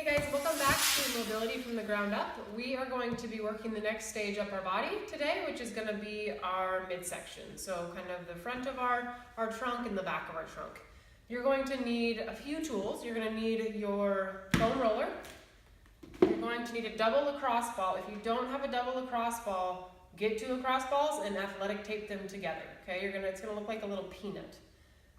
Hey guys, welcome back to Mobility from the Ground Up. We are going to be working the next stage up our body today, which is going to be our midsection. So kind of the front of our trunk and the back of our trunk. You're going to need a few tools. You're going to need your foam roller. You're going to need a double lacrosse ball. If you don't have a double lacrosse ball, get 2 lacrosse balls and athletic tape them together. Okay, it's going to look like a little peanut.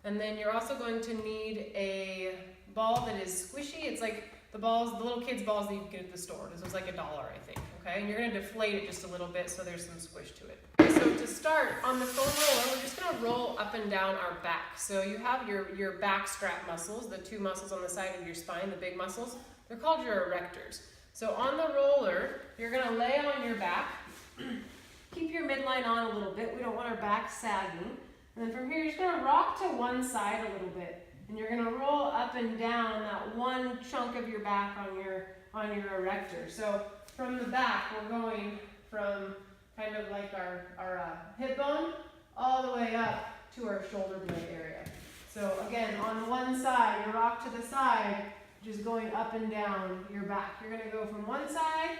And then you're also going to need a ball that is squishy. It's like the little kids' balls that you can get at the store. This was like $1, I think, okay? And you're gonna deflate it just a little bit so there's some squish to it. Okay, so to start, on the foam roller, we're just gonna roll up and down our back. So you have your back strap muscles, the 2 muscles on the side of your spine, the big muscles. They're called your erectors. So on the roller, you're gonna lay on your back. Keep your midline on a little bit. We don't want our back sagging. And then from here, you're just gonna rock to one side a little bit. And you're gonna roll up and down that one chunk of your back on your erector. So from the back, we're going from kind of like our hip bone all the way up to our shoulder blade area. So again, on one side, you rock to the side, just going up and down your back. You're gonna go from one side,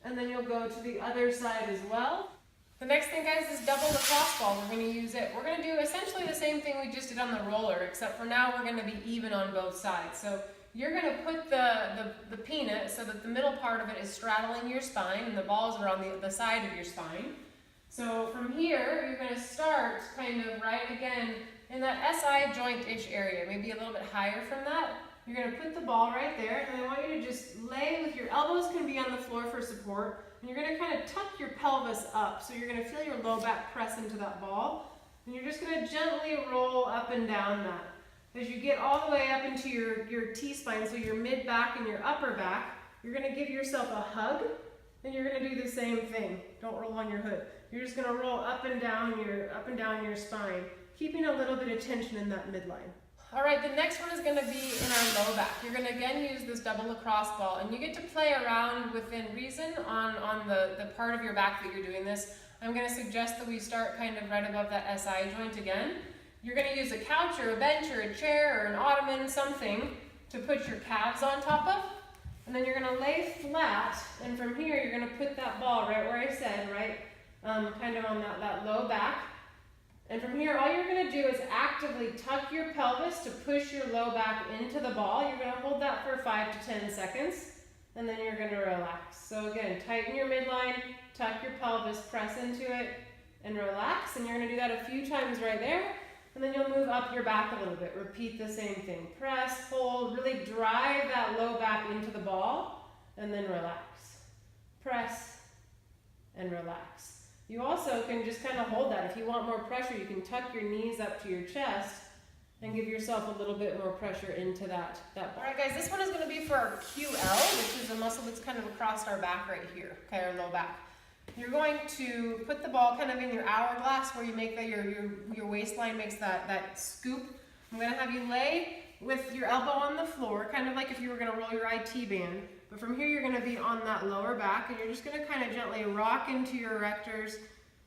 and then you'll go to the other side as well. The next thing, guys, is double lacrosse ball. We're going to use it. We're going to do essentially the same thing we just did on the roller, except for now we're going to be even on both sides. So you're going to put the peanut so that the middle part of it is straddling your spine and the balls are on the side of your spine. So from here, you're going to start kind of right again in that SI joint-ish area, maybe a little bit higher from that. You're going to put the ball right there, and I want you to just lay with your elbows can be on the floor for support. And you're going to kind of tuck your pelvis up, so you're going to feel your low back press into that ball. And you're just going to gently roll up and down that. As you get all the way up into your T-spine, so your mid-back and your upper back, you're going to give yourself a hug, and you're going to do the same thing. Don't roll on your hood. You're just going to roll up and down your spine, keeping a little bit of tension in that midline. All right, the next one is going to be in our low back. You're going to again use this double lacrosse ball, and you get to play around within reason on the part of your back that you're doing this. I'm going to suggest that we start kind of right above that SI joint again. You're going to use a couch or a bench or a chair or an ottoman, something to put your calves on top of. And then you're going to lay flat, and from here you're going to put that ball right where I said, right, kind of on that low back. And from here, all you're going to do is actively tuck your pelvis to push your low back into the ball. You're going to hold that for 5 to 10 seconds, and then you're going to relax. So again, tighten your midline, tuck your pelvis, press into it, and relax. And you're going to do that a few times right there, and then you'll move up your back a little bit. Repeat the same thing. Press, hold, really drive that low back into the ball, and then relax. Press, and relax. You also can just kind of hold that. If you want more pressure, you can tuck your knees up to your chest and give yourself a little bit more pressure into that ball. All right, guys, this one is going to be for our QL, which is a muscle that's kind of across our back right here, okay, our low back. You're going to put the ball kind of in your hourglass where you make that your waistline makes that scoop. I'm going to have you lay with your elbow on the floor, kind of like if you were going to roll your IT band. But from here, you're going to be on that lower back, and you're just going to kind of gently rock into your erectors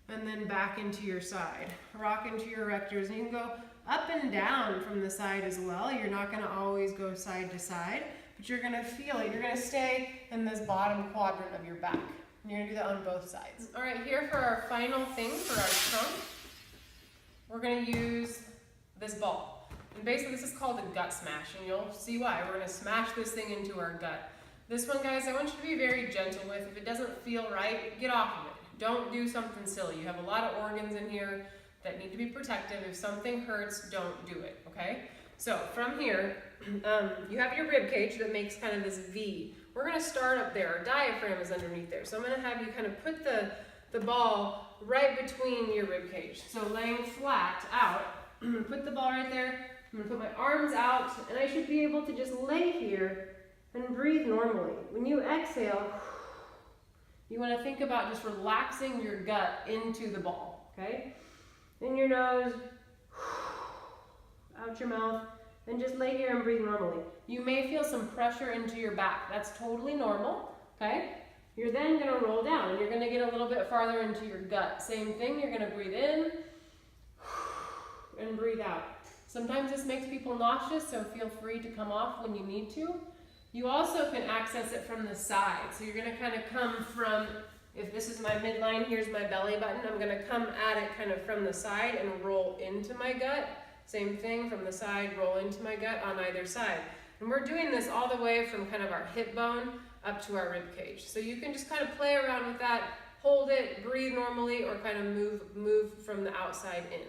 and then back into your side. Rock into your erectors, and you can go up and down from the side as well. You're not going to always go side to side, but you're going to feel it. You're going to stay in this bottom quadrant of your back. And you're going to do that on both sides. All right, here for our final thing for our trunk, we're going to use this ball. And basically, this is called a gut smash, and you'll see why. We're going to smash this thing into our gut. This one, guys, I want you to be very gentle with. If it doesn't feel right, get off of it. Don't do something silly. You have a lot of organs in here that need to be protected. If something hurts, don't do it, okay? So from here, you have your rib cage that makes kind of this V. We're going to start up there. Our diaphragm is underneath there. So I'm going to have you kind of put the ball right between your rib cage. So laying flat out, I'm going to put the ball right there. I'm going to put my arms out, and I should be able to just lay here and breathe normally. When you exhale, you want to think about just relaxing your gut into the ball, okay? In your nose, out your mouth, and just lay here and breathe normally. You may feel some pressure into your back. That's totally normal, okay? You're then going to roll down, and you're going to get a little bit farther into your gut. Same thing, you're going to breathe in and breathe out. Sometimes this makes people nauseous, so feel free to come off when you need to. You also can access it from the side. So you're gonna kind of come from, if this is my midline, here's my belly button, I'm gonna come at it kind of from the side and roll into my gut. Same thing from the side, roll into my gut on either side. And we're doing this all the way from kind of our hip bone up to our rib cage. So you can just kind of play around with that, hold it, breathe normally, or kind of move from the outside in.